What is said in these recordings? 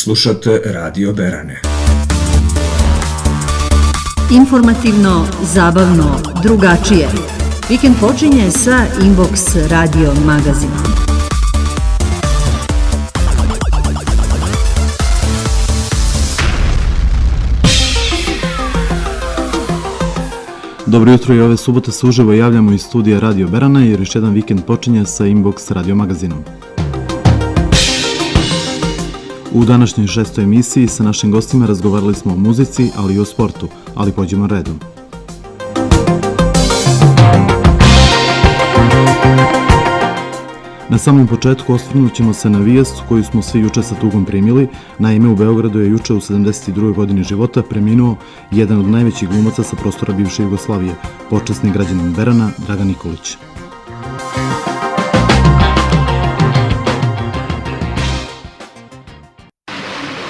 Slušate Radio Berane. Informativno, zabavno, drugačije. Vikend počinje sa Inbox radio magazinom. Dobro jutro i ove subote se uživo javljamo iz studija Radio Berana jer još jedan vikend počinje sa Inbox radio magazinom. U današnjoj 6. emisiji sa našim gostima razgovarali smo o muzici, ali i o sportu, ali pođemo redom. Na samom početku osvrnut ćemo se na vijest koju smo svi juče sa tugom primili. Naime, u Beogradu je juče u 72. godini života preminuo jedan od najvećih glumaca sa prostora bivše Jugoslavije, počasni građanin Berana, Dragan Nikolić.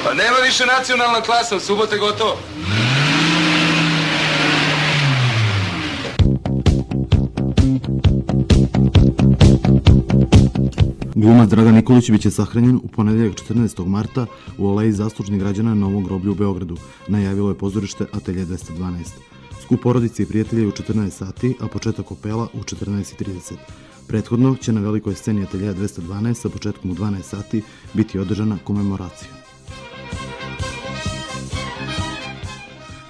Pa nema više nacionalna klasa, u subote gotovo. Glumac Dragan Nikolić biće sahranjen u ponedjeljak 14. marta u aleji zaslužnih građana na Novom groblju u Beogradu, najavilo je pozorište Atelje 212. Skup porodice i prijatelja je u 14 sati, a početak opela u 14:30. Prethodno će na velikoj sceni Atelja 212 sa početkom u 12 sati biti održana komemoracija.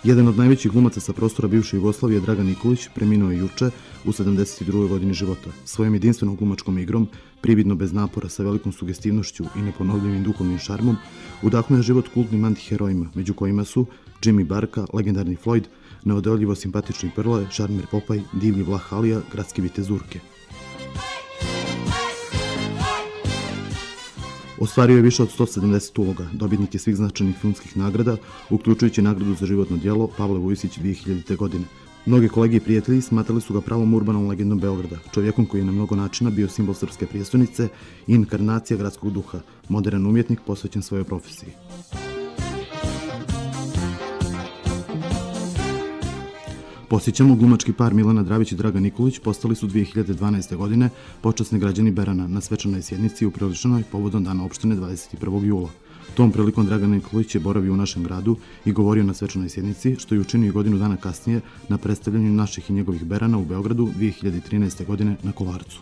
Jedan od najvećih glumaca sa prostora bivše Jugoslavije, Dragan Nikolić, preminuo je juče u 72. godini života. Svojim jedinstvenom glumačkom igrom, prividno bez napora, sa velikom sugestivnošću i neponovljivim duhovnim šarmom, udahnuo je život kultnim antiherojima, među kojima su Jimmy Barka, legendarni Floyd, neodoljivo simpatični Prle, šarmer Popaj, divlji Vlah Alija, gradski vitez Urke. Ostvario je više od 170 uloga, dobitnik je svih značajnih filmskih nagrada, uključujući nagradu za životno djelo Pavle Vujsić 2000. godine. Mnogi kolege i prijatelji smatrali su ga pravom urbanom legendom Beograda, čovjekom koji je na mnogo načina bio simbol srpske prijestolnice i inkarnacija gradskog duha, moderan umjetnik posvećen svojoj profesiji. Posjećamo, glumački par Milana Dravić i Dragan Nikolić postali su 2012. godine počasni građani Berana na svečanoj sjednici upriličenoj povodom Dana opštine 21. jula. Tom prilikom Dragan Nikolić je boravio u našem gradu i govorio na svečanoj sjednici, što je učinio i godinu dana kasnije na predstavljanju naših i njegovih Berana u Beogradu 2013. godine na Kolarcu.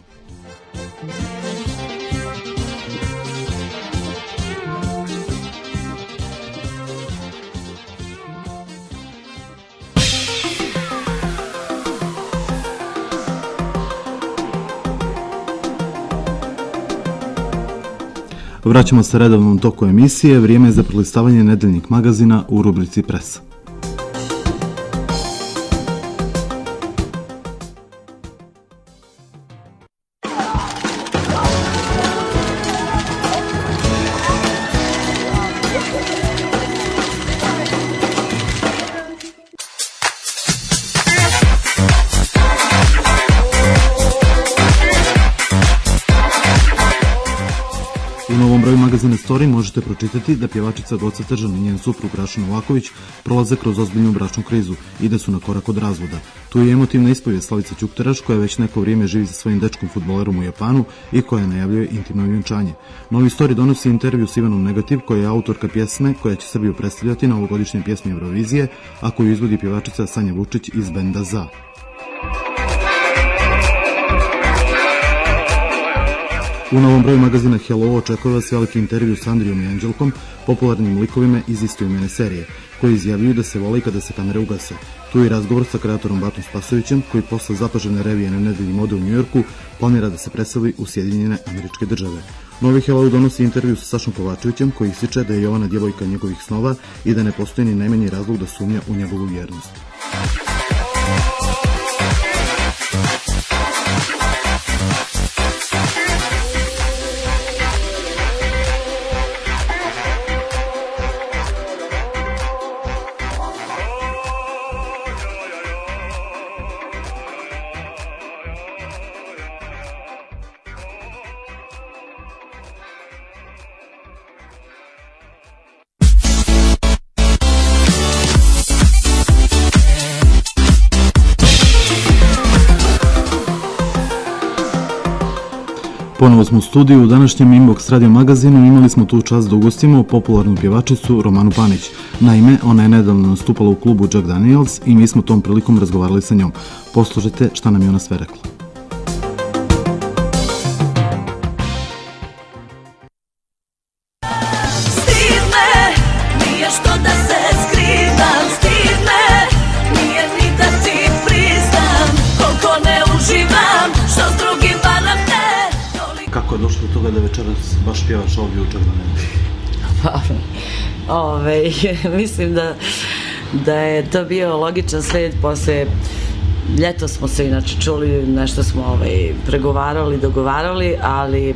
Vraćamo se redovnom toku emisije, vrijeme je za prelistavanje nedeljnih magazina u rubrici Pres. U novom broju magazina Story možete pročitati da pjevačica Goca Tržan i njen suprug Rašo Novaković prolaze kroz ozbiljnu bračnu krizu i da su na korak od razvoda. Tu je emotivna ispovijest Slavice Ćukteraš, koja već neko vrijeme živi sa svojim dečkom fudbalerom u Japanu i koja najavljuje intimno vjenčanje. Novi Story donosi intervju s Ivanom Negativ, koja je autorka pjesme koja će Srbiju predstavljati na ovogodišnjoj pjesmi Eurovizije, a koju izvodi pjevačica Sanja Vučić iz benda ZA. U novom broju magazina Hello očekuje vas veliki intervju s Andrijom i Anđelkom, popularnim likovima iz istoimene serije, koji izjavljuju da se vole i kada se kamere ugase. Tu je i razgovor sa kreatorom Batom Spasovićem, koji posle zapažene revije na nedelji mode u Njujorku planira da se preseli u Sjedinjene Američke Države. Novi Hello donosi intervju sa Sašom Kovačevićem, koji ističe da je Jovana djevojka njegovih snova i da ne postoji ni najmanji razlog da sumnja u njegovu vjernost. Ponovo smo u studiju. U današnjem Inbox radio magazinu imali smo tu čast da ugostimo popularnu pjevačicu Romanu Panić. Naime, ona je nedavno nastupala u klubu Jack Daniels i mi smo tom prilikom razgovarali sa njom. Poslušajte šta nam je ona sve rekla. Kako je došlo do toga da večeras baš pjevaš ovdje u Jack Daniels? Mislim da je to bio logičan slijed posle. Ljeto smo se inače čuli, nešto smo pregovarali, dogovarali, ali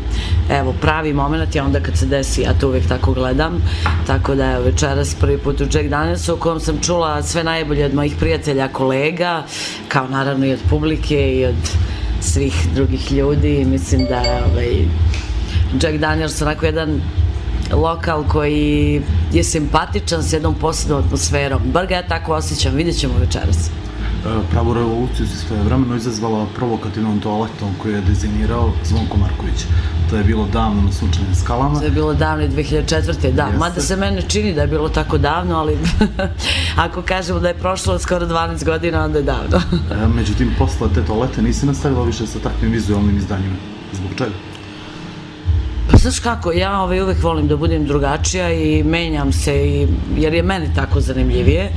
evo, pravi moment je onda kad se desi, ja to uvijek tako gledam, tako da je večeras prvi put u Jack Danielsu u kojem sam čula sve najbolje od mojih prijatelja, kolega, kao naravno i od publike i od svih drugih ljudi. Mislim da je Jack Daniels onako jedan lokal koji je simpatičan s jednom posebnom atmosferom. Bar ga ja tako osjećam, vidjet ćemo večeras. Pravu revoluciju si svojevremeno izazvala provokativnom toaletom koju je dizajnirao Zvonko Marković. To je bilo davno na Sunčanim skalama. To je bilo davno 2004. Da, mada se mene čini da je bilo tako davno, ali ako kažemo da je prošlo skoro 12 godina, onda je davno. Međutim, posle te toalete nisi nastavila više sa takvim vizualnim izdanjima. Zbog čega? Pa znaš kako, ja uvek volim da budem drugačija i menjam se, jer je meni tako zanimljivije.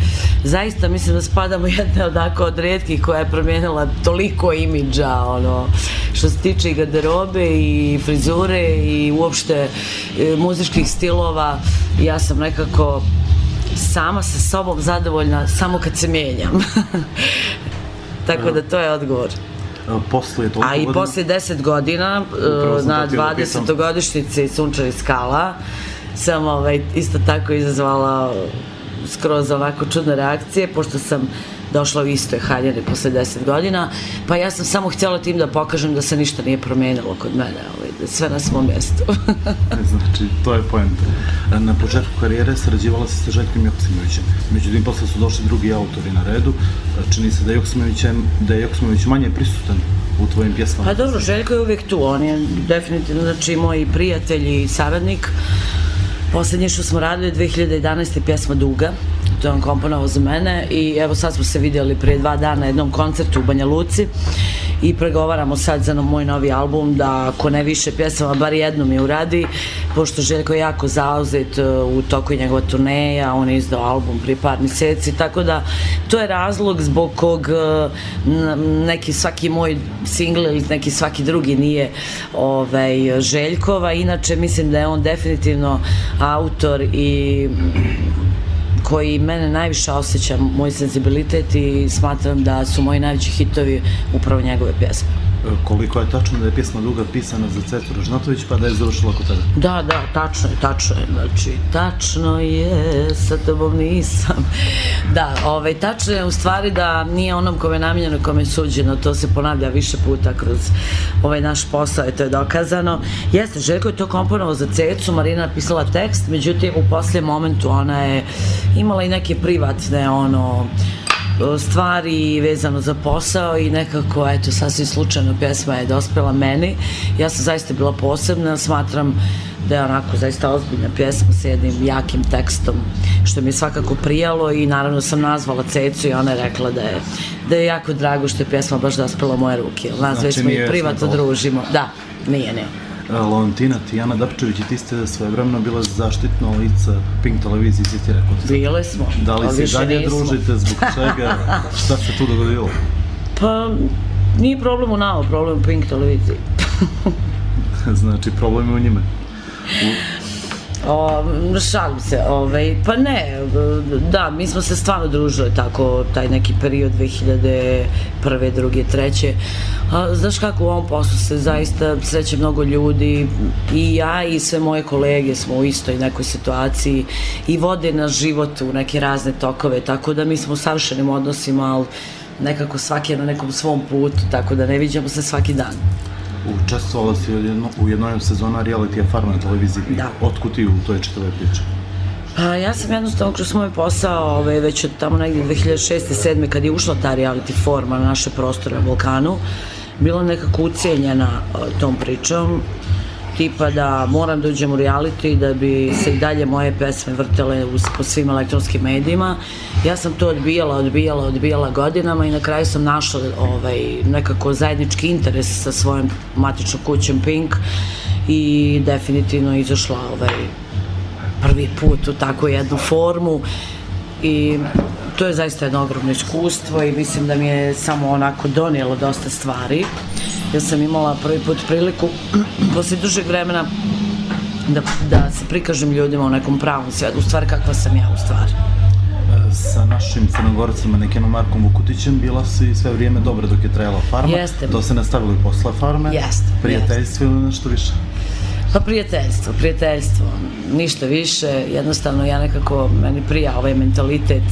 Zaista mislim da spadam u jedne od rijetkih koja je promijenila toliko imidža, što se tiče i garderobe i frizure i uopšte muzičkih stilova. Ja sam nekako sama sa sobom zadovoljna samo kad se mijenjam. Tako da to je odgovor. A i posle 10 godina, na 20-godišnjici Sunčanih skala, sam isto tako izazvala skroz onako čudne reakcije, pošto sam došla u istoj haljini posle 10 godina, pa ja sam samo htjela tim da pokažem da se ništa nije promenilo kod mene, da sve na svom mjestu. Znači, to je poenta. Na početku karijere sarađivala se sa Željkom Joksimovićem, međutim, posle su došli drugi autori na redu. Čini se da je Joksimović manje prisutan u tvojim pjesmama. Pa dobro, Željko je uvijek tu, on je definitivno, znači, moj prijatelj i saradnik. Poslednje što smo radili 2011. pjesma Duga, to je on komponovao za mene i evo sad smo se vidjeli prije 2 dana na jednom koncertu u Banja Luci i pregovaramo sad za moj novi album da ako ne više pjesama, bar jednu mi uradi, pošto Željko je jako zauzet u toku i njegova turneja, on je izdao album prije par mjeseci, tako da to je razlog zbog kog neki svaki moj singl ili neki svaki drugi nije Željkova. Inače mislim da je on definitivno autor i koji mene najviše osjeća, moj senzibilitet, i smatram da su moji najveći hitovi upravo njegove pjesme. Koliko je tačno da je pjesma Duga pisana za Cecu Ražnatović pa da je završila kod tebe? Da, tačno je, znači, tačno je, sa tobom nisam. Da, tačno je u stvari da nije onom kome je namijenjeno, kome je suđeno, to se ponavlja više puta kroz ovaj naš posao, to je dokazano. Jeste, Željko je to komponovao za Cecu, Marina napisala tekst, međutim u posljednjem momentu ona je imala i neke privatne, stvari vezano za posao i nekako, eto, sasvim slučajno pjesma je dospela meni. Ja sam zaista bila posebna, smatram da je onako zaista ozbiljna pjesma sa jednim jakim tekstom, što mi je svakako prijalo, i naravno sam nazvala Cecu i ona je rekla da je jako drago što je pjesma baš dospela u moje ruke. Nas već smo i privatno družimo. Da, nije. Leontina, Tijana Dapčević i ti ste svojevremeno bila zaštitno lice Pink televiziji, si ti rekao? Bile smo, da li se dalje družite, zbog čega, šta se tu dogodilo? Pa, nije problem u nama, problem u Pink televiziji. Znači, problem je u njime? Šalim se, pa ne, da, mi smo se stvarno družili tako, taj neki period 2001. 2. 3. Znaš kako, u ovom poslu se zaista sreće mnogo ljudi, i ja i sve moje kolege smo u istoj nekoj situaciji i vode naš život u neke razne tokove, tako da mi smo u savršenim odnosima, ali nekako svaki je na nekom svom putu, tako da ne viđamo se svaki dan. Učestvovala si u jednoj sezona realitija Farma na televiziji. Da. Otkud ti u toj čitavoj priči? Pa ja sam jednostavno kroz moj posao već od tamo negdje 2006. 2007. kad je ušla ta reality forma na naše prostore na Balkanu, bila nekako ucijenjena tom pričom, tipa da moram da uđem u reality da bi se i dalje moje pesme vrtele po svim elektronskim medijima. Ja sam to odbijala godinama i na kraju sam našla nekako zajednički interes sa svojom matičnom kućom Pink i definitivno izašla prvi put u takvu jednu formu i to je zaista jedno ogromno iskustvo i mislim da mi je samo onako donijelo dosta stvari. Ja sam imala prvi put priliku posle dužeg vremena da se prikažem ljudima u nekom pravom svijetu, u stvari kakva sam ja u stvari. Sa našim Crnogorcem manekenom Markom Vukutićem bila si sve vrijeme dobra dok je trajala Farma. Jeste. To se nastavilo i posle Farme. Jeste. Prijateljstvo ili nešto više? Pa prijateljstvo, ništa više, jednostavno meni prija ovaj mentalitet,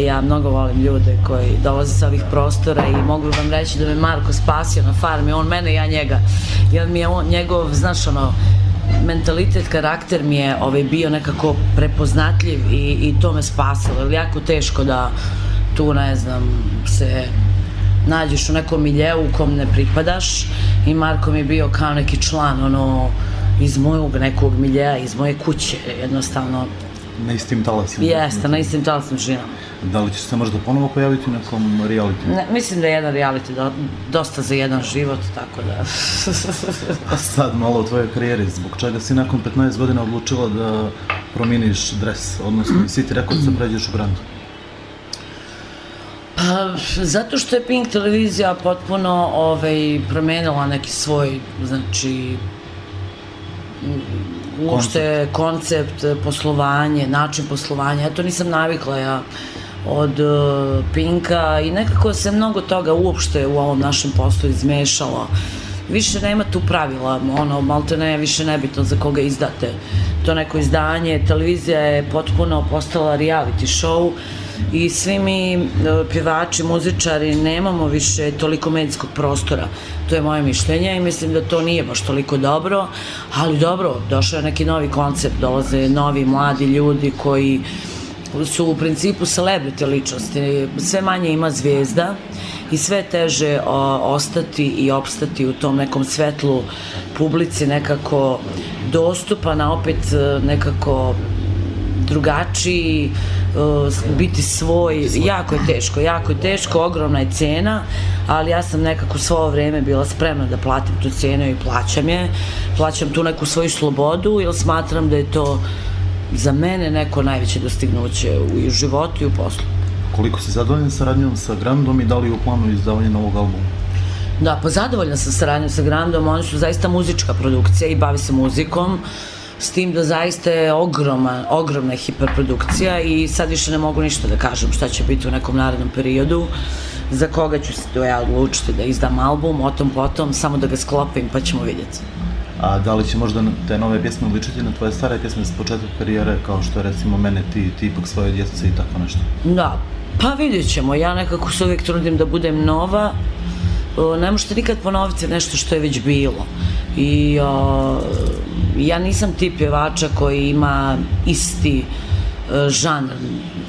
ja mnogo volim ljude koji dolaze sa ovih prostora i mogu vam reći da me Marko spasio na Farmi, on mene, ja njega, jer mi je njegov, znaš mentalitet, karakter mi je bio nekako prepoznatljiv i to me spasilo, jer jako teško da tu, ne znam, se nađeš u nekom miljeu u kom ne pripadaš i Marko mi je bio kao neki član iz mojeg nekog miljeja, iz moje kuće, jednostavno. Na istim talasima. Jeste, na istim talasnim žinama. Da li ćeš se možda ponovo pojaviti u nekom reality? Ne, mislim da je jedan reality dosta za jedan život, tako da... A sad malo o tvojoj karijeri, zbog čega si nakon 15 godina odlučila da promijeniš dres, odnosno City Records da pređeš u Grandu? Pa, zato što je Pink televizija potpuno promenila neki svoj, znači, uopšte koncept, poslovanje, način poslovanja. Ja to nisam navikla od Pinka i nekako se mnogo toga uopšte u ovom našem poslu izmešalo. Više nema tu pravila, malte ne, više nebitno za koga izdate to neko izdanje. Televizija je potpuno postala reality show i svi mi pjevači, muzičari nemamo više toliko medijskog prostora. To je moje mišljenje i mislim da to nije baš toliko dobro, ali dobro, došao je neki novi koncept, dolaze novi mladi ljudi koji su u principu celebrity ličnosti, sve manje ima zvijezda i sve teže ostati i opstati u tom nekom svetlu publici, nekako dostupan, a opet nekako drugačiji, biti svoj, jako je teško, ogromna je cena, ali ja sam nekako svo ovo vrijeme bila spremna da platim tu cenu i plaćam tu neku svoju slobodu, jer smatram da je to za mene neko najveće dostignuće i u životu i u poslu. Koliko si zadovoljan saradnjom sa Grandom i da li je u planu izdavanje novog albuma? Da, pa zadovoljna sam saradnjom sa Grandom, oni su zaista muzička produkcija i bavi se muzikom, s tim da zaista je ogromna hiperprodukcija i sad više ne mogu ništa da kažem šta će biti u nekom narednom periodu, za koga ću se ja odlučiti da izdam album, o tom potom, samo da ga sklopim pa ćemo vidjeti. A da li će možda te nove pjesme ličiti na tvoje stare pjesme s početka karijere, kao što je recimo Mene ti ipak svoje djece i tako nešto? Da, pa vidjet ćemo, ja nekako se uvijek trudim da budem nova, ne možete nikad ponoviti nešto što je već bilo i ja nisam tip pjevača koji ima isti žanr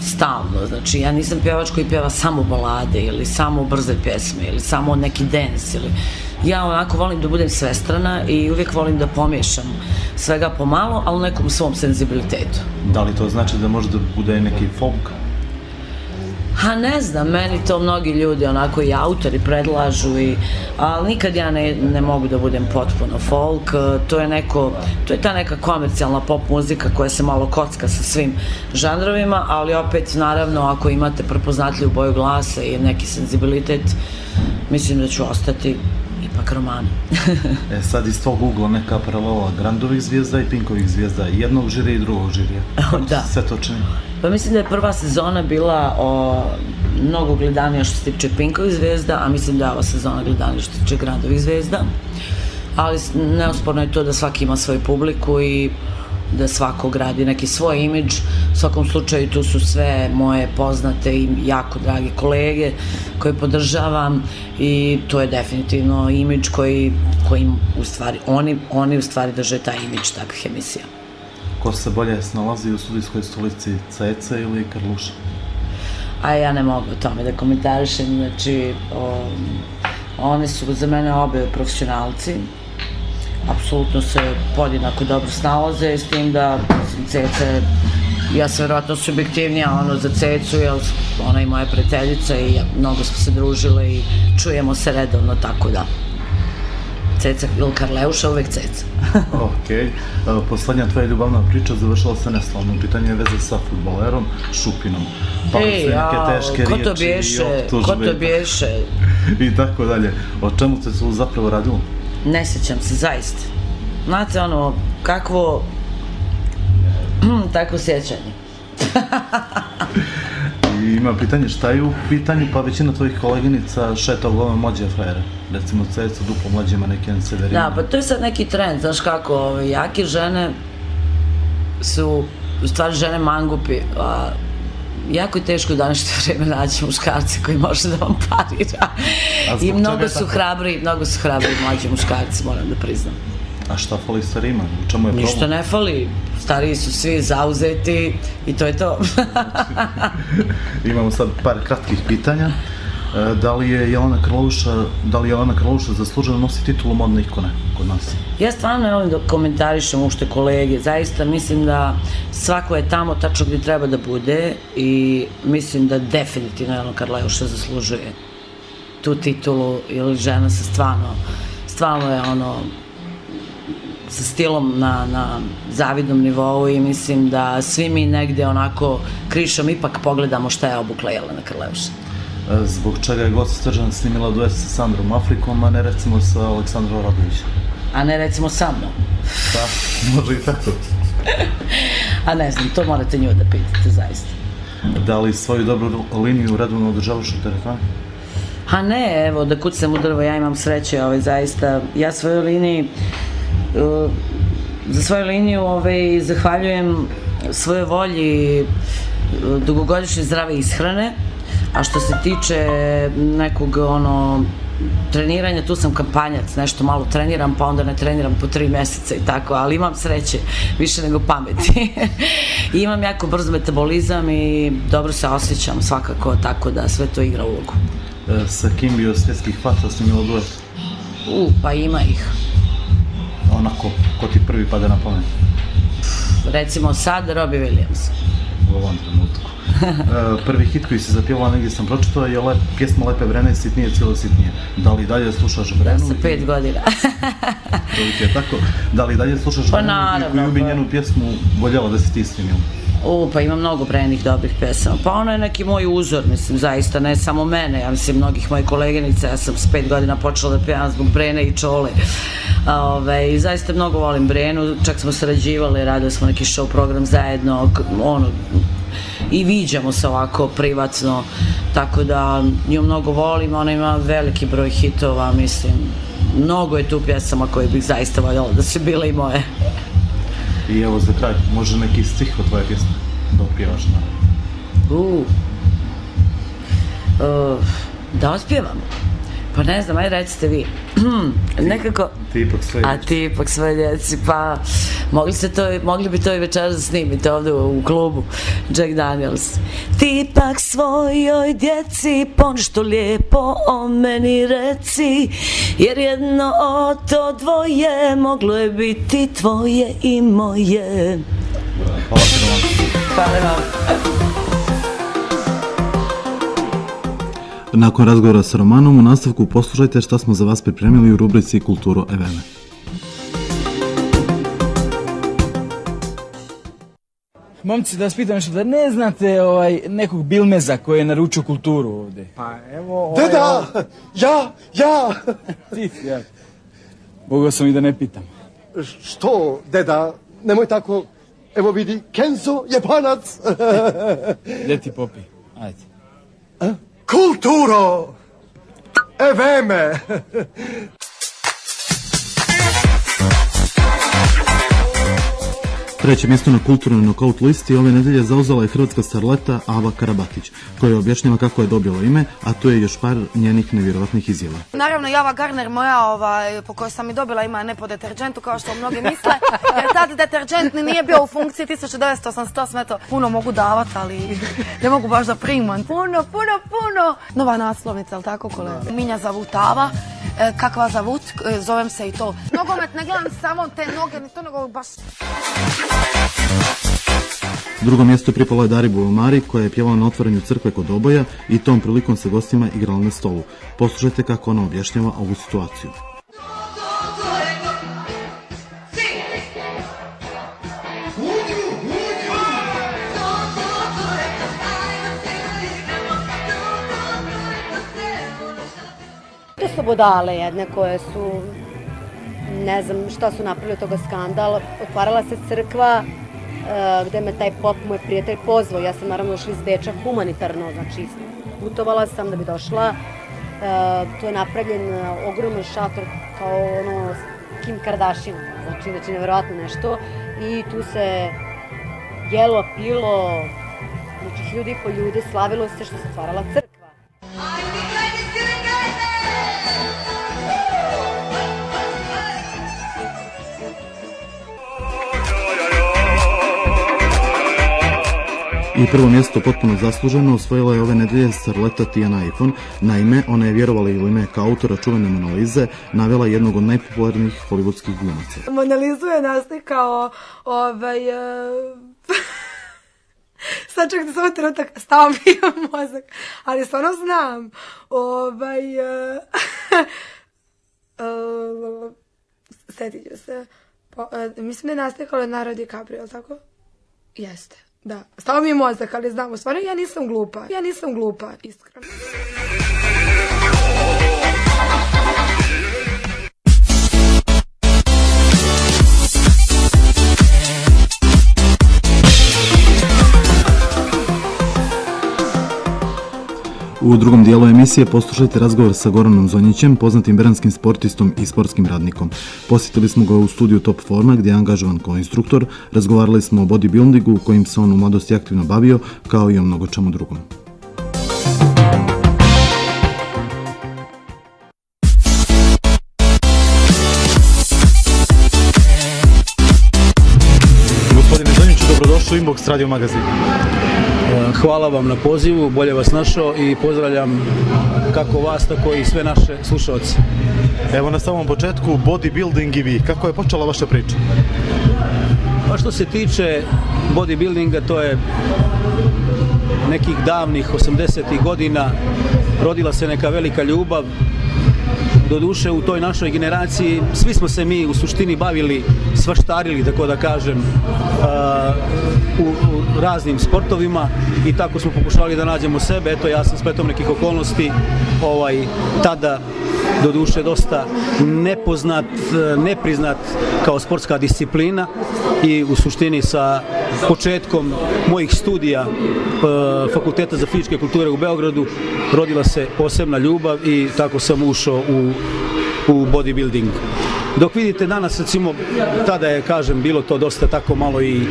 stalno, znači ja nisam pjevač koji pjeva samo balade ili samo brze pjesme ili samo neki dance ili ja onako volim da budem svestrana i uvijek volim da pomiješam svega pomalo, ali u nekom svom senzibilitetu. Da li to znači da možda bude neki folk? Ha, ne znam, meni to mnogi ljudi onako i autori predlažu, ali nikad ja ne mogu da budem potpuno folk, to je ta neka komercijalna pop muzika koja se malo kocka sa svim žanrovima, ali opet naravno ako imate prepoznatljivu boju glasa i neki senzibilitet, mislim da ću ostati ipak Romana. Sad iz tvog ugla neka paralela Grandovih zvijezda i Pinkovih zvijezda, jednog žirija i drugog žirija. Da. Sve to čini? Pa mislim da je prva sezona bila mnogo gledanija što se tiče Pinkovih zvijezda, a mislim da je ova sezona gledanija što se tiče Grandovih zvijezda, ali neosporno je to da svaki ima svoju publiku i da svako gradi neki svoj imidž. U svakom slučaju tu su sve moje poznate i jako dragi kolege koje podržavam i to je definitivno imidž koji u stvari, oni u stvari drže taj imidž takvih emisija. Ko se bolje snalazi u studijskoj stolici, Ceca ili Karluša? A ja ne mogu o tome da komentarišem, znači One su za mene obe profesionalci. Apsolutno se podjednako dobro snalaze, s tim da Ceca, ja sam vjerojatno subjektivnija za Cecu, jer ona je moja prijateljica i mnogo smo se družile i čujemo se redovno, tako da Ceca ili Karleuša, uvek Ceca. Ok, poslednja tvoja ljubavna priča završila se neslavno, pitanje je veze sa fudbalerom Šupinom. Ko to biješe? I tako dalje. O čemu se su zapravo radilo? Ne sjećam se, zaista. Znate, kakvo tako sjećanje. I ima pitanje šta je u pitanju, pa većina tvojih koleginica šeta uglavnom mlađe frajere. Recimo Ceca duplo mlađima, neki Severina. Da, pa to je sad neki trend, znaš kako, jake žene su, u stvari žene mangupi, a jako je teško u današnje vreme naći muškarci koji može da vam parira. I mnogo su hrabri mlađi muškarci, moram da priznam. A šta fali starima? U čemu je problem? Ništa ne fali, stariji su svi zauzeti i to je to. Imamo sad par kratkih pitanja. Da li Jelena Krlouša zaslužila nosi titulu modne ikone kod nas? Ja stvarno volim da komentarišem uopšte kolege, zaista mislim da svako je tamo tačno gdje treba da bude i mislim da definitivno Jelena Krlouša zaslužuje tu titulu, jer žena se stvarno je sa stilom na zavidnom nivou i mislim da svi mi negde onako krišom ipak pogledamo šta je obukla Jelena Krlouša. Zbog čega je Goca Srđan snimila duet sa Sandrom Afrikom, a ne recimo sa Aleksandrom Radovićem? A ne recimo sa mnom? Da, može i tako. A ne znam, to morate nju da pitate, zaista. Da li svoju dobru liniju redovno održavaš u teretani? A ne, evo, da kucam u drvo, ja imam sreće, zaista, ja za svoju liniju zahvaljujem svojoj volji dugogodišnje zdrave ishrane, a što se tiče nekog treniranja, tu sam kampanjac, nešto malo treniram, pa onda ne treniram po 3 meseca i tako, ali imam sreće, više nego pameti. I imam jako brz metabolizam i dobro se osjećam svakako, tako da sve to igra ulogu. Sa kim bi od svjetskih fata snimila duet? Pa ima ih. Onako, ko ti prvi pada na pamet? Recimo sad Robbie Williams. U ovom trenutku. Prvi hit koji si zapjevala, negdje sam pročitao, je pjesma Lepe Vrene, Sitnije, cijelo sitnije. Da li dalje slušaš Vrenu? Sa 5 godina. To je tako. Da li dalje slušaš Vrenu i koju bi njenu pjesmu voljela da si ti snimila? Pa ima mnogo Brenih dobrih pesama. Pa ono je neki moj uzor, mislim, zaista, ne samo mene, ja mislim, mnogih mojih koleginica, ja sam s 5 godina počela da pevam zbog Brene i Čole. I zaista mnogo volim Brenu, čak smo sarađivali, radili smo neki show program zajedno, i viđamo se ovako privatno, tako da nju mnogo volim, ona ima veliki broj hitova, mislim, mnogo je tu pjesama koje bih zaista voljela da su bile i moje. I evo za kraj, može neki stih od tvoje pjesme da otpjevaš? Da otpjevam? Pa ne znam, ajde recite vi. Nekako... Ti ipak svoje djeci. A ti ipak svoje djeci, pa mogli bi to i večeras snimiti ovdje u klubu Jack Daniels. Ti ipak svojoj djeci ponešto lijepo o meni reci, jer jedno od to dvoje moglo je biti tvoje i moje. Hvala ti vam. Hvala vam. Nakon razgovora sa Romanom, u nastavku poslušajte šta smo za vas pripremili u rubrici Kulturo Evene. Momci, da vas pitam nešto, da ne znate nekog Bilmeza koji je naručio kulturu ovdje? Pa evo... Deda! Ja! Ti si, ja. Mogao sam i da ne pitam. Što, deda? Nemoj tako. Evo vidi, Kenzo Japanac. Gdje ti popi? Ajde. Kulturo! Eveme! Treće mjesto na kulturnoj nokaut listi ove nedelje zauzela je hrvatska starleta Ava Karabatić, koja objašnjava kako je dobila ime, a tu je još par njenih nevjerovatnih izjava. Naravno, Java Garner moja, po kojoj sam i dobila ima, ne po deterđentu, kao što mnogi misle, jer tad deterđent nije bio u funkciji 1988, eto, puno mogu davati, ali ne mogu baš da primam. Puno. Nova naslovnica, ali tako, kolega? Minja zavutava, kakva zavut, zovem se i to. Nogomet ne gledam samo te noge, ni to nego baš... Drugo mjesto pripalo je Dari Buvamari, koja je pjevala na otvaranju crkve kod Oboja i tom prilikom sa gostima igrala na stolu. Poslušajte kako ona objašnjava ovu situaciju. To su budale jedne koje su, ne znam šta su napravili od toga skandal. Otvarala se crkva gde me taj pop, moj prijatelj, pozvao. Ja sam naravno došla iz Beča humanitarno, znači putovala sam da bi došla. To je napravljen ogroman šator kao ono Kim Kardashian, znači nevjerojatno nešto. I tu se jelo, pilo, znači ljudi po ljudi, slavilo se što se otvarala crkva. I prvo mjesto potpuno zasluženo osvojila je ove nedelje starleta Tijana Iphone. Naime, ona je, vjerovala ili ne, kao autora čuvene Mona Lise, navela jednog od najpopularnijih hollywoodskih glumaca. Mona Lisu je naslikao, sad čekajte samo trenutak, stao mi je mozak, ali stvarno znam, sjetit ću se, mislim da je naslikalo Leonardo DiCaprio, tako? Jeste. Da, stao mi je mozak, ali znam, u stvari ja nisam glupa, iskreno. U drugom dijelu emisije poslušajte razgovor sa Goranom Zonjićem, poznatim beranskim sportistom i sportskim radnikom. Posjetili smo ga u studiju Top Forma gdje je angažovan kao instruktor, razgovarali smo o bodybuildingu kojim se on u mladosti aktivno bavio, kao i o mnogo čemu drugom. Gospodine Zonjiću, dobrodošli u Inbox Radio magazin. Hvala vam na pozivu, bolje vas našao i pozdravljam kako vas, tako i sve naše slušalce. Evo na samom početku, bodybuilding i vi, kako je počela vaša priča? Pa što se tiče bodybuildinga, to je nekih davnih 80-ih godina, rodila se neka velika ljubav. Doduše u toj našoj generaciji svi smo se mi u suštini bavili, svaštarili, tako da kažem, u raznim sportovima i tako smo pokušali da nađemo sebe. Eto, ja sam spletom nekih okolnosti tada doduše dosta nepoznat, nepriznat kao sportska disciplina i u suštini sa početkom mojih studija Fakulteta za fizičke kulture u Beogradu rodila se posebna ljubav i tako sam ušao u bodybuilding. Dok vidite danas, recimo, tada je, kažem, bilo to dosta tako malo i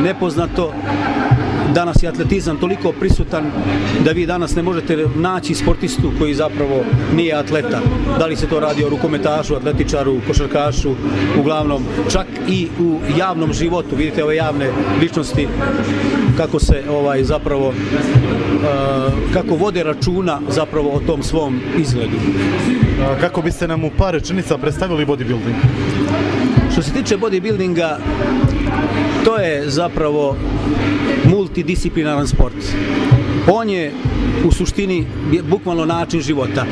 nepoznato. Danas je atletizam toliko prisutan da vi danas ne možete naći sportistu koji zapravo nije atleta. Da li se to radi o rukometašu, atletičaru, košarkašu, uglavnom čak i u javnom životu. Vidite ove javne ličnosti kako se zapravo kako vode računa zapravo o tom svom izgledu. Kako biste nam u par rečenica predstavili bodybuilding? Što se tiče bodybuildinga, to je zapravo multidisciplinaran sport. On je u suštini bukvalno način života.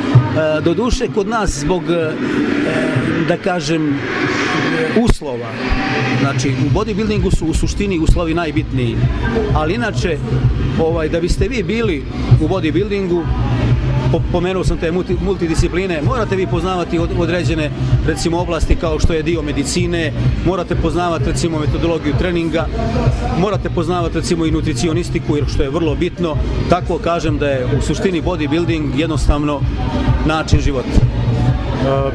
Doduše kod nas zbog, da kažem, uslova, znači u bodybuildingu su u suštini uslovi najbitniji, ali inače da biste vi bili u bodybuildingu, pomenuo sam te multidiscipline, morate vi poznavati određene, recimo, oblasti kao što je dio medicine, morate poznavati, recimo, metodologiju treninga, morate poznavati, recimo, i nutricionistiku, što je vrlo bitno. Tako kažem da je u suštini bodybuilding jednostavno način života.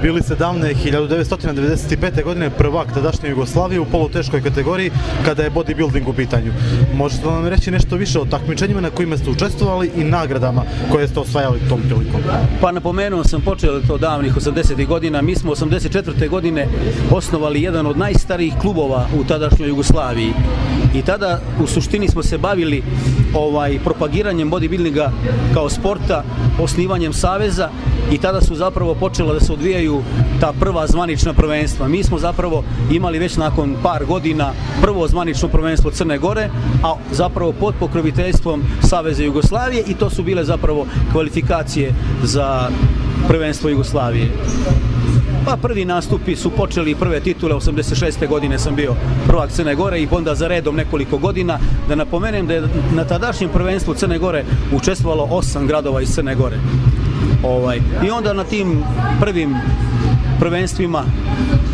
Bili ste davne 1995. godine prvak tadašnje Jugoslavije u poluteškoj kategoriji kada je bodybuilding u pitanju. Možete nam reći nešto više o takmičenjima na kojima ste učestvovali i nagradama koje ste osvajali tom prilikom? Pa napomenuo sam, počeo to davnih 80. godina. Mi smo 84. godine osnovali jedan od najstarijih klubova u tadašnjoj Jugoslaviji. I tada u suštini smo se bavili propagiranjem bodybuildinga kao sporta, osnivanjem saveza i tada su zapravo počela da se odvijaju ta prva zvanična prvenstva. Mi smo zapravo imali već nakon par godina prvo zvanično prvenstvo Crne Gore, a zapravo pod pokroviteljstvom Saveza Jugoslavije i to su bile zapravo kvalifikacije za prvenstvo Jugoslavije. Pa prvi nastupi su počeli, prve titule, 86. godine sam bio prvak Crne Gore i onda za redom nekoliko godina. Da napomenem da je na tadašnjem prvenstvu Crne Gore učestvovalo 8 gradova iz Crne Gore. I onda na tim prvim prvenstvima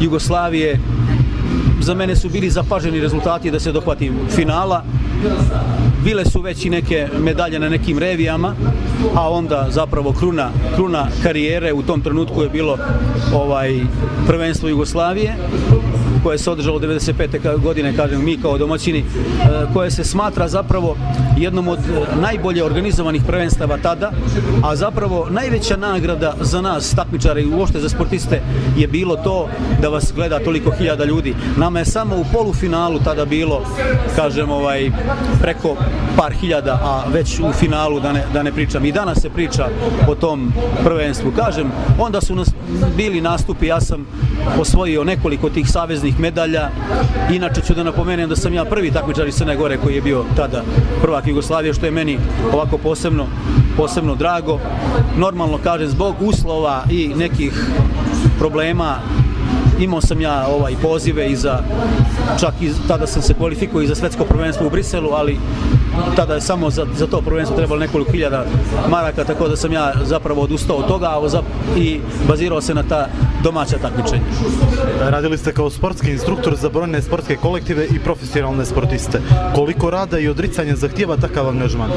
Jugoslavije za mene su bili zapaženi rezultati da se dohvatim finala. Bile su već i neke medalje na nekim revijama, a onda zapravo kruna karijere u tom trenutku je bilo prvenstvo Jugoslavije koje se održalo 95. godine, kažem mi kao domaćini, koje se smatra zapravo jednom od najbolje organizovanih prvenstava tada, a zapravo najveća nagrada za nas takmičare i uopšte za sportiste je bilo to da vas gleda toliko hiljada ljudi. Nama je samo u polufinalu tada bilo, kažem, preko par hiljada, a već u finalu da ne pričam. I danas se priča o tom prvenstvu. Kažem, onda su bili nastupi, ja sam osvojio nekoliko tih saveznih medalja. Inače ću da napomenem da sam ja prvi takmičar iz Crne Gore koji je bio tada prvak Jugoslavije, što je meni ovako posebno drago. Normalno, kažem, zbog uslova i nekih problema imao sam ja pozive čak i tada sam se kvalifikovao i za svetsko prvenstvo u Briselu, ali tada je samo za to prvenstvo trebalo nekoliko hiljada maraka, tako da sam ja zapravo odustao od toga i bazirao se na ta domaća takmičenja. Radili ste kao sportski instruktor za brojne sportske kolektive i profesionalne sportiste. Koliko rada i odricanja zahtijeva takav angažman?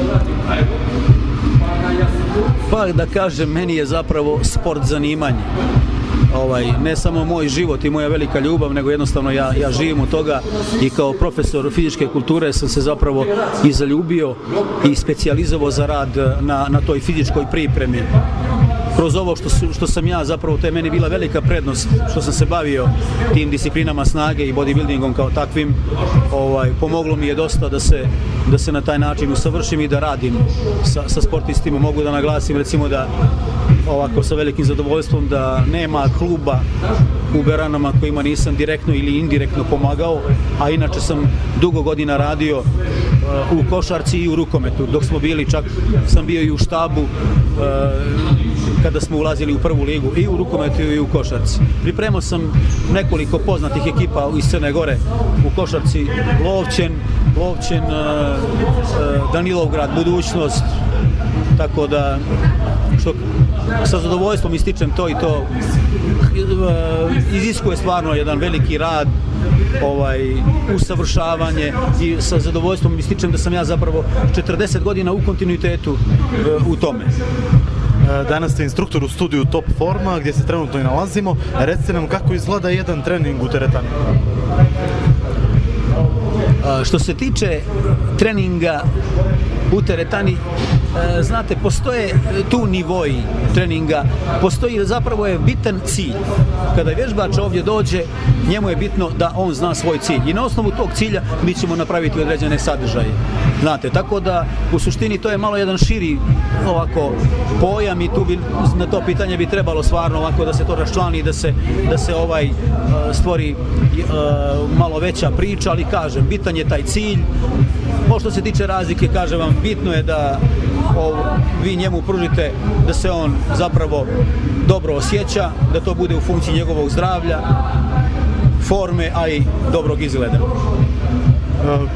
Pa da kažem, meni je zapravo sport zanimanje. Ne samo moj život i moja velika ljubav, nego jednostavno ja živim od toga i kao profesor fizičke kulture sam se zapravo i zaljubio i specijalizovao za rad na toj fizičkoj pripremi. Kroz ovo što sam ja zapravo, to je meni bila velika prednost što sam se bavio tim disciplinama snage i bodybuildingom kao takvim, pomoglo mi je dosta da se na taj način usavršim i da radim sa sportistima. Mogu da naglasim recimo da ovako sa velikim zadovoljstvom da nema kluba u Beranama kojima nisam direktno ili indirektno pomagao, a inače sam dugo godina radio u košarci i u rukometu. Dok smo bili, čak sam bio i u štabu kada smo ulazili u prvu ligu i u rukometu i u košarci. Pripremao sam nekoliko poznatih ekipa iz Crne Gore u košarci, Lovćen, Danilovgrad, Budućnost, tako da sa zadovoljstvom ističem to i to. Iziskuje stvarno jedan veliki rad, usavršavanje i sa zadovoljstvom ističem da sam ja zapravo 40 godina u kontinuitetu u tome. Danas ste instruktor u studiju Top Forma gdje se trenutno i nalazimo. Recite nam kako izgleda jedan trening u teretani. Što se tiče treninga u teretani, znate, postoje tu nivoji treninga, zapravo je bitan cilj. Kada vježbač ovdje dođe, njemu je bitno da on zna svoj cilj i na osnovu tog cilja mi ćemo napraviti određene sadržaje. Znate, tako da u suštini to je malo jedan širi pojam i tu na to pitanje bi trebalo stvarno ovako da se to raščlani, da se stvori malo veća priča, ali kažem, bitan je taj cilj. Što se tiče razlike, kažem vam, bitno je da vi njemu pružite da se on zapravo dobro osjeća, da to bude u funkciji njegovog zdravlja, forme, a i dobrog izgleda.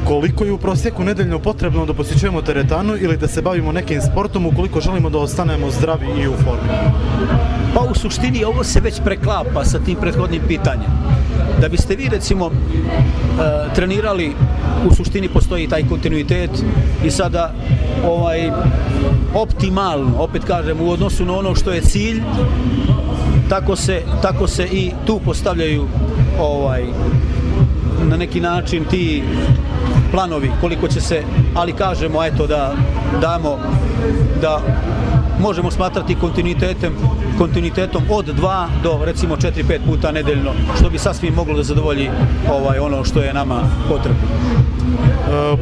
Koliko je u prosjeku nedeljno potrebno da posjećujemo teretanu ili da se bavimo nekim sportom ukoliko želimo da ostanemo zdravi i u formi? Pa u suštini ovo se već preklapa sa tim prethodnim pitanjem. Da biste vi recimo trenirali, u suštini postoji taj kontinuitet i sada optimalno, opet kažem, u odnosu na ono što je cilj, tako se i tu postavljaju na neki način ti planovi koliko će se, ali kažemo eto da damo da možemo smatrati kontinuitetom od 2 do recimo 4-5 puta nedeljno, što bi sasvim moglo da zadovolji ono što je nama potrebno.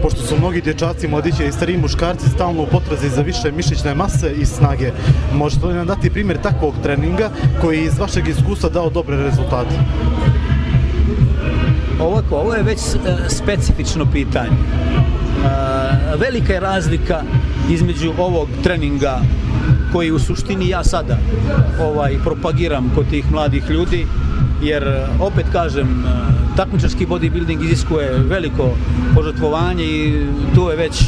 Pošto su mnogi dječaci, mladići i stariji muškarci stalno u potrazi za više mišićne mase i snage, možete li nam dati primjer takvog treninga koji iz vašeg iskustva dao dobre rezultate? Ovo je već specifično pitanje. Velika je razlika između ovog treninga koji u suštini ja sada propagiram kod tih mladih ljudi, jer opet kažem, takmičarski bodybuilding iziskuje veliko požrtvovanje i tu je već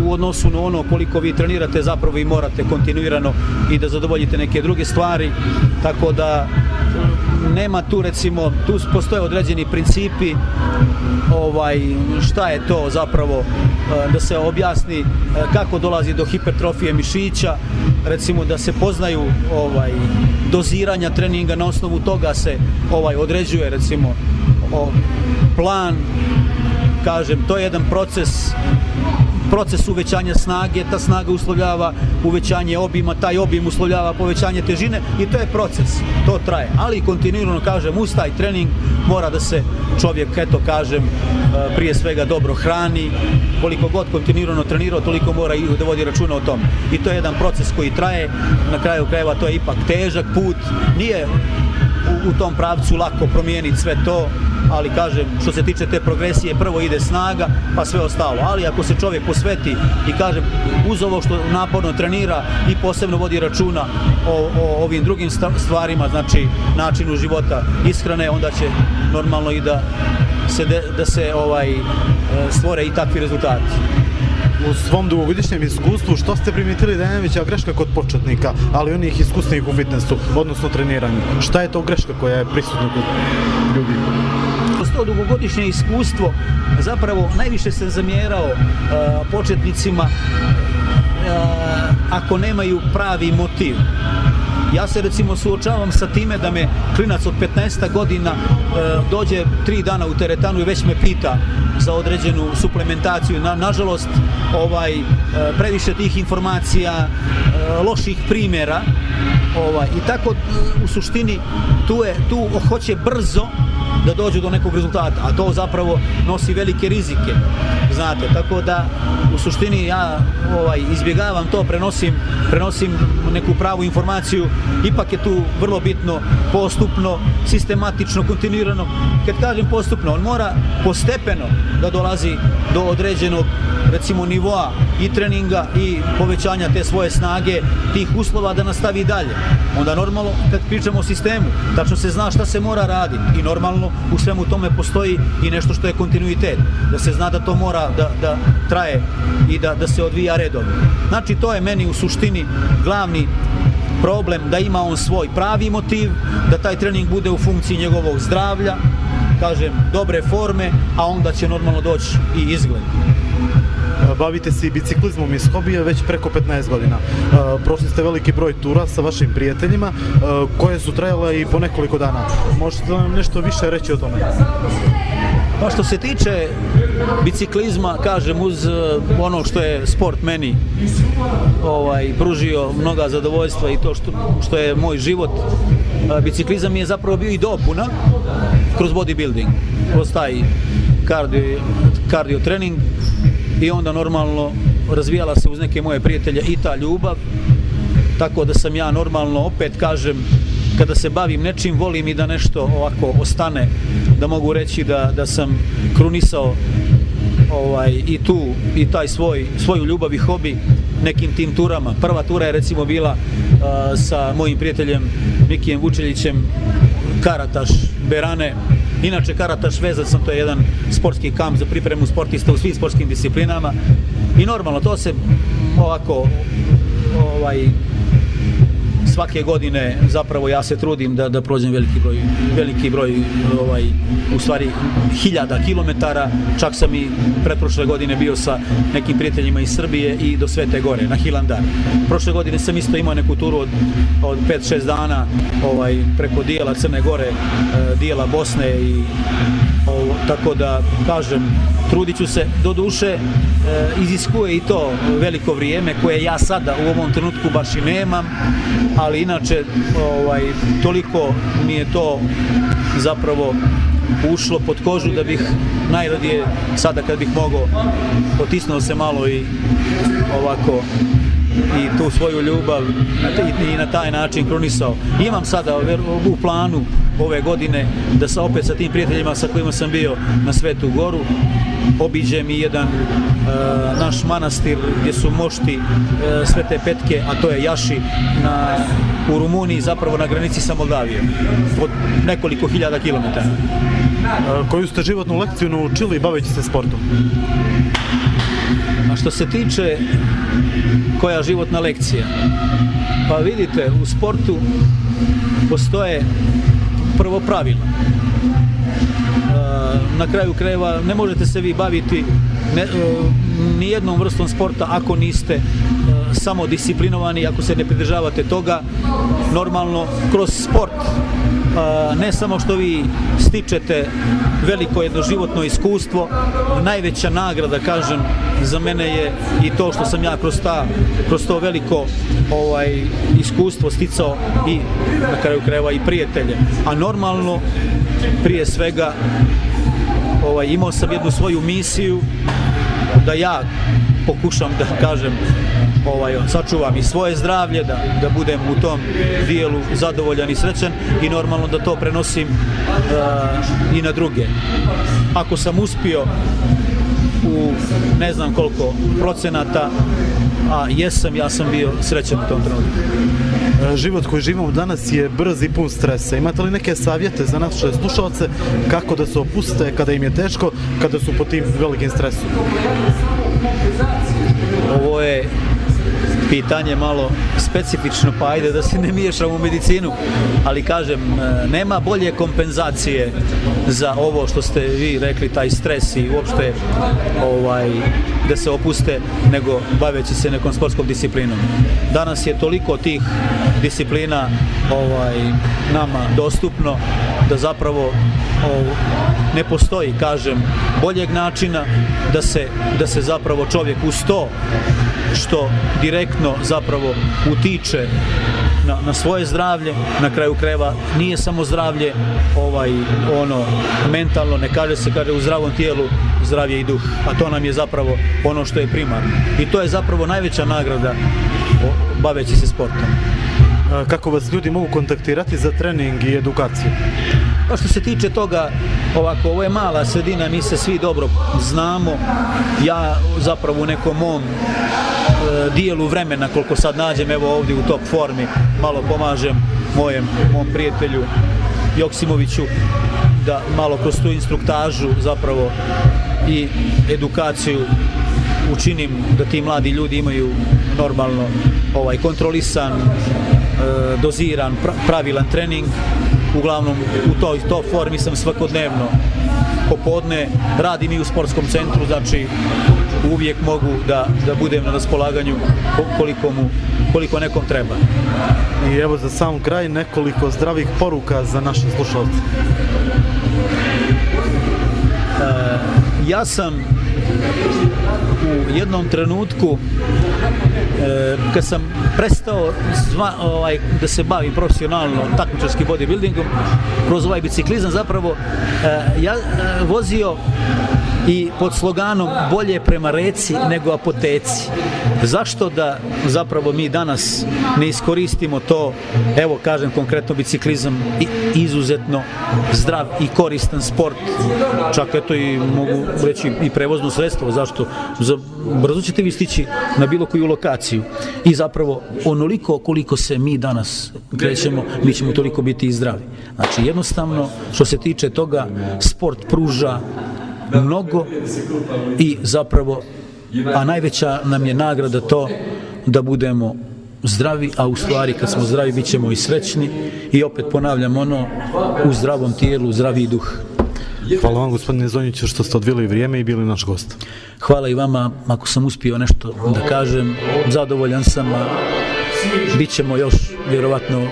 u odnosu na ono koliko vi trenirate zapravo i morate kontinuirano i da zadovoljite neke druge stvari, tako da nema tu recimo, tu postoje određeni principi šta je to zapravo, da se objasni kako dolazi do hipertrofije mišića, recimo da se poznaju doziranja treninga, na osnovu toga se određuje recimo plan, kažem, to je jedan proces uvećanja snage, ta snaga uslovljava uvećanje obima, taj obim uslovljava povećanje težine i to je proces, to traje, ali kontinuirano kažem, uz taj trening mora da se čovjek, eto kažem, prije svega dobro hrani, koliko god kontinuirano trenirao, toliko mora i da vodi računa o tom. I to je jedan proces koji traje, na kraju krajeva to je ipak težak put, nije u tom pravcu lako promijeniti sve to, ali kažem, što se tiče te progresije, prvo ide snaga, pa sve ostalo. Ali ako se čovjek posveti i kažem, uz ovo što naporno trenira i posebno vodi računa o ovim drugim stvarima, znači načinu života, ishrane, onda će normalno i da se stvore i takvi rezultati. U svom dugogodišnjem iskustvu, što ste primijetili da je najveća greška kod početnika, ali onih iskusnih u fitnessu, odnosno treniranju? Šta je to greška koja je prisutna kod ljudi? Kroz to dugogodišnje iskustvo zapravo najviše sam zamjerao početnicima ako nemaju pravi motiv. Ja se recimo suočavam sa time da me klinac od 15 godina dođe 3 dana u teretanu i već me pita za određenu suplementaciju. Nažalost, previše tih informacija, loših primjera i tako u suštini tu hoće brzo da dođu do nekog rezultata, a to zapravo nosi velike rizike, znate, tako da u suštini ja izbjegavam to, prenosim neku pravu informaciju, ipak je tu vrlo bitno postupno, sistematično, kontinuirano. Kad kažem postupno, on mora postepeno da dolazi do određenog recimo nivoa i treninga i povećanja te svoje snage, tih uslova da nastavi dalje. Onda normalno kad pričamo o sistemu, tačno se zna šta se mora raditi i normalno u svemu tome postoji i nešto što je kontinuitet, da se zna da to mora da traje i da se odvija redovno. Znači to je meni u suštini glavni problem, da ima on svoj pravi motiv, da taj trening bude u funkciji njegovog zdravlja, kažem, dobre forme, a onda će normalno doći i izgled. Bavite se i biciklizmom iz hobija već preko 15 godina. Prošli ste veliki broj tura sa vašim prijateljima koje su trajale i po nekoliko dana. Možete li nam nešto više reći o tome? Pa što se tiče biciklizma, kažem, uz ono što je sport meni pružio mnoga zadovoljstva i to što je moj život, biciklizam je zapravo bio i dopuna kroz bodybuilding, kroz taj kardio trening i onda normalno razvijala se uz neke moje prijatelje i ta ljubav, tako da sam ja normalno, opet kažem, kada se bavim nečim, volim i da nešto ovako ostane, da mogu reći da sam krunisao i tu i taj svoju ljubav i hobi nekim tim turama. Prva tura je recimo bila sa mojim prijateljem Mikijem Vučeljićem, Karataš, Berane. Inače Karataš vezan sam, to je jedan sportski kamp za pripremu sportista u svim sportskim disciplinama i normalno to se ovako svake godine zapravo ja se trudim da prođem veliki broj u stvari 1000 kilometara. Čak sam i pretprošle godine bio sa nekim prijateljima iz Srbije i do Svete Gore na Hilandar. Prošle godine sam isto imao neku turu od 5-6 dana preko dijela Crne Gore, dijela Bosne i tako da kažem, trudit ću se, do duše iziskuje i to veliko vrijeme koje ja sada u ovom trenutku baš i nemam, ali inače toliko mi je to zapravo ušlo pod kožu da bih najradije sada kad bih mogao potisnuo se malo i ovako i tu svoju ljubav i na taj način krunisao. Imam sada u planu ove godine da se opet sa tim prijateljima sa kojima sam bio na Svetu Goru obiđem i jedan naš manastir gdje su mošti Svete Petke, a to je Jaši u Rumuniji, zapravo na granici sa Moldavijom, od nekoliko hiljada kilometara. Koju ste životnu lekciju naučili baveći se sportom? A što se tiče koja životna lekcija? Pa vidite, u sportu postoje prvo pravila. Na kraju krajeva ne možete se vi baviti nijednom vrstom sporta ako niste samo disciplinovani, ako se ne pridržavate toga. Normalno, kroz sport ne samo što vi stičete veliko jedno životno iskustvo, najveća nagrada, kažem, za mene je i to što sam ja kroz to veliko iskustvo sticao i na kraju krajeva i prijatelje. A normalno, prije svega, imao sam jednu svoju misiju da ja pokušam da kažem sačuvam i svoje zdravlje, da budem u tom dijelu zadovoljan i srećan i normalno da to prenosim i na druge. Ako sam uspio u ne znam koliko procenata, a jesam, ja sam bio srećan u tom trenutku. Život koji živimo danas je brz i pun stresa. Imate li neke savjete za naše slušalce kako da se opuste kada im je teško, kada su pod tim velikim stresom? Ovo je pitanje malo specifično, pa ajde da se ne miješam u medicinu, ali kažem, nema bolje kompenzacije za ovo što ste vi rekli, taj stres i uopšte da se opuste, nego baveći se nekom sportskom disciplinom. Danas je toliko tih disciplina nama dostupno da zapravo ne postoji, kažem, boljeg načina da se zapravo čovjek uz to što direktno zapravo utiče na svoje zdravlje, na kraju krajeva nije samo zdravlje mentalno, ne kaže se, kaže u zdravom tijelu zdravlje i duh, a to nam je zapravo ono što je primarno. I to je zapravo najveća nagrada baveći se sportom. Kako vas ljudi mogu kontaktirati za trening i edukaciju? Pa što se tiče toga, ovo je mala sredina, mi se svi dobro znamo. Ja zapravo u nekom mom dijelu vremena, koliko sad nađem, evo ovdje u top formi, malo pomažem mom prijatelju Joksimoviću da malo kroz tu instruktažu zapravo i edukaciju učinim da ti mladi ljudi imaju normalno kontrolisan, doziran, pravilan trening. Uglavnom u toj formi sam svakodnevno. Popodne radim i u sportskom centru, znači uvijek mogu da budem na raspolaganju koliko nekom treba. I evo za sam kraj nekoliko zdravih poruka za naše slušalce. Ja sam u jednom trenutku kad sam prestao da se bavim profesionalno takmičarskim bodybuildingom, kroz ovaj biciklizam zapravo ja vozio i pod sloganom bolje prema reci nego apoteci. Zašto da zapravo mi danas ne iskoristimo to, evo kažem konkretno biciklizam, izuzetno zdrav i koristan sport, čak eto i mogu reći i prevozno sredstvo, zašto? Brzo ćete vi stići na bilo koju lokaciju i zapravo onoliko koliko se mi danas krećemo, mi ćemo toliko biti i zdravi. Znači jednostavno što se tiče toga, sport pruža mnogo i zapravo, a najveća nam je nagrada to da budemo zdravi, a u stvari kad smo zdravi bit ćemo i srećni i opet ponavljam ono, u zdravom tijelu, zdravi duh. Hvala vam, gospodine Zonjiću, što ste odvili vrijeme i bili naš gost. Hvala i vama, ako sam uspio nešto da kažem, zadovoljan sam, a bit ćemo još vjerovatno u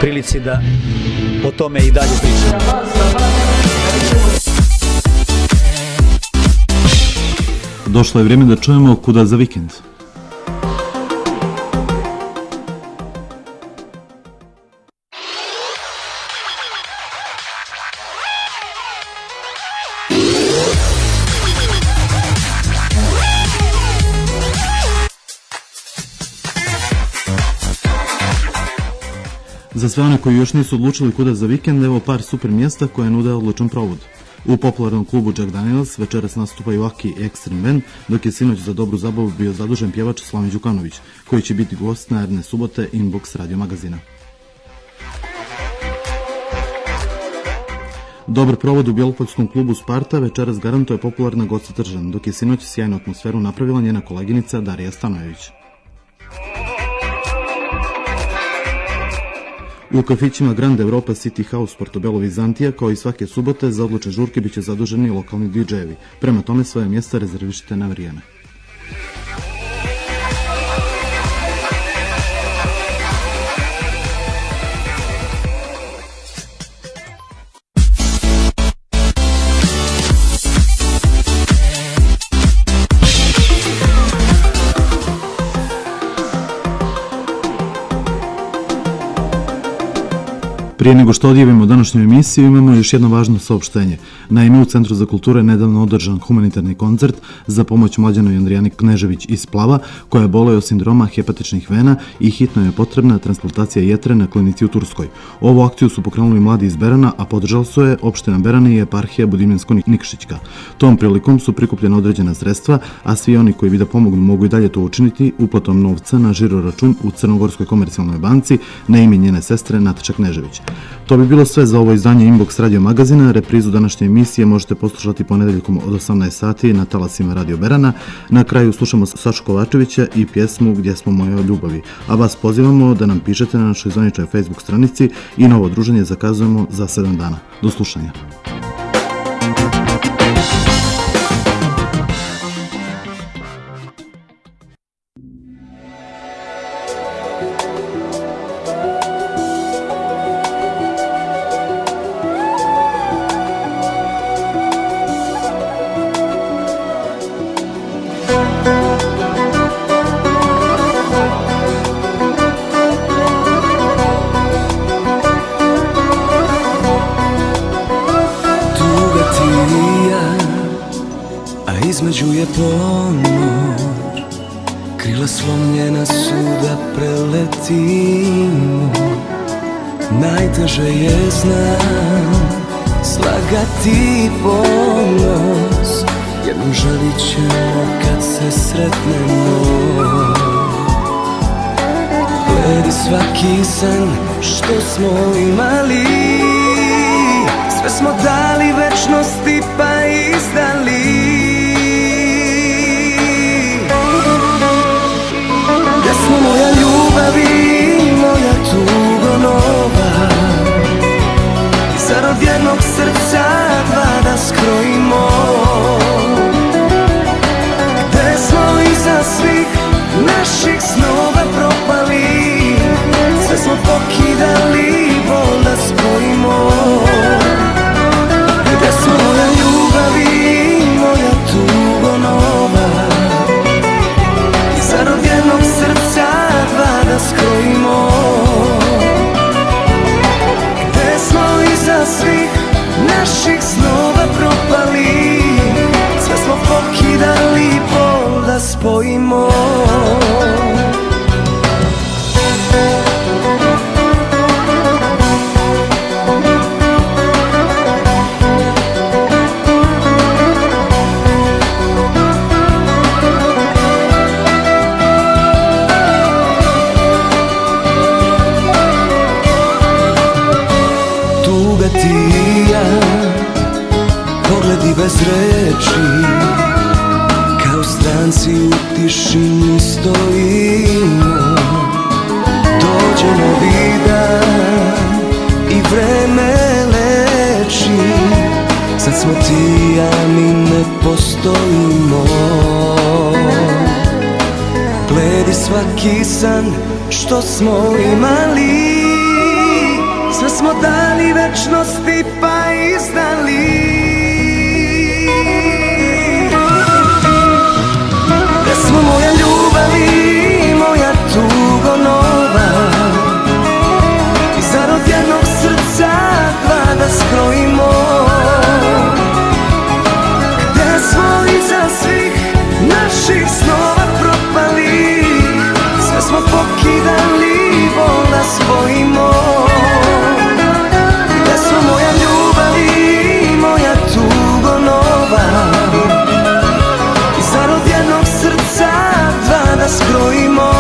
prilici da o tome i dalje pričamo. Došlo je vrijeme da čujemo kuda za vikend. Za sve one koji još nisu odlučili kuda za vikend, evo par super mjesta koje nude odlučan provod. U popularnom klubu Jack Daniels večeras nastupaju Aki Extreme Band, dok je sinoć za dobru zabavu bio zadužen pjevač Slaven Đukanović, koji će biti gost naredne subote Inbox radio magazina. Dobar provod u bjelopaljskom klubu Sparta večeras garantuje popularna Goca Tržan, dok je sinoć sjajnu atmosferu napravila njena koleginica Darija Stanojević. U kafićima Grand Europa City House Portobello Vizantija, kao i svake subote, za odlučne žurke biće zaduženi lokalni DJ-evi. Prema tome svoje mjesta rezervišite na vrijeme. Prije nego što odjavimo današnju emisiju, imamo još jedno važno saopštenje. Naime, u Centru za kulturu je nedavno održan humanitarni koncert za pomoć mlađanoj Andrijani Knežević iz Plava, koja boluje od sindroma hepatičnih vena i hitno je potrebna transplantacija jetre na klinici u Turskoj. Ovu akciju su pokrenuli mladi iz Berana, a podržali su je opština Berane i eparhija Budimljansko-Nikšićka. Tom prilikom su prikupljena određena sredstva, a svi oni koji bi da pomognu mogu i dalje to učiniti uplatom novca na žiro račun u Crnogorskoj komercijalnoj banci na ime njene sestre Nataša Knežević. To bi bilo sve za ovo izdanje Inbox radio magazina. Reprizu današnje emisije možete poslušati ponedeljkom od 18 sati na talasima Radio Berana. Na kraju slušamo Sašu Kovačevića i pjesmu Gdje smo moje ljubavi. A vas pozivamo da nam pišete na našoj zvaničnoj Facebook stranici i novo druženje zakazujemo za 7 dana. Do slušanja. Između je ponor, krila slomljena su da preletimo. Najteže je, znam, slagati ponos. Jednom želit ćemo kad se sretnemo. Gledi svaki san što smo imali, sve smo dali večnosti pa izdali. Moja ljubavi, moja tugo nova, zar od jednog srca dva da skrojimo? Gde smo iza svih naših snova propali, sve smo pokidali, bol da spojimo. Gde smo moja ljubavi, moja tugo nova, zar od jednog srca dva da skrojimo? Gde smo iza svih naših snova propali, sve smo pokidali, bol da spojimo. Pogledi bez reči, kao stranci u tišini stojimo. Dođe novi dan i vreme leči, sad smo ti i ja, mi ne postojimo. Bledi svaki san što smo imali, sve smo dali večnosti pa izdali. Gde smo moja ljubavi, moja tugo nova, i zarod jednog srca dva da skrojimo. Gde smo iza svih naših snova propali, sve smo pokidali, bol da spojimo. Gde smo moja ljubavi, moja tugo nova, i zarod jednog srca dva da skrojimo.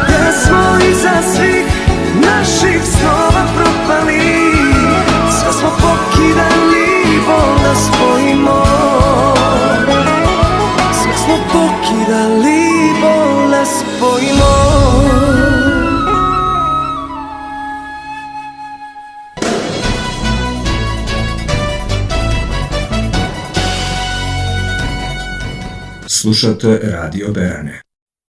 Gde smo iza svih naših snova propali, sve smo pokidali, bol da spojimo. Sve smo pokidali, bol da spojimo. Slušate Radio Berane.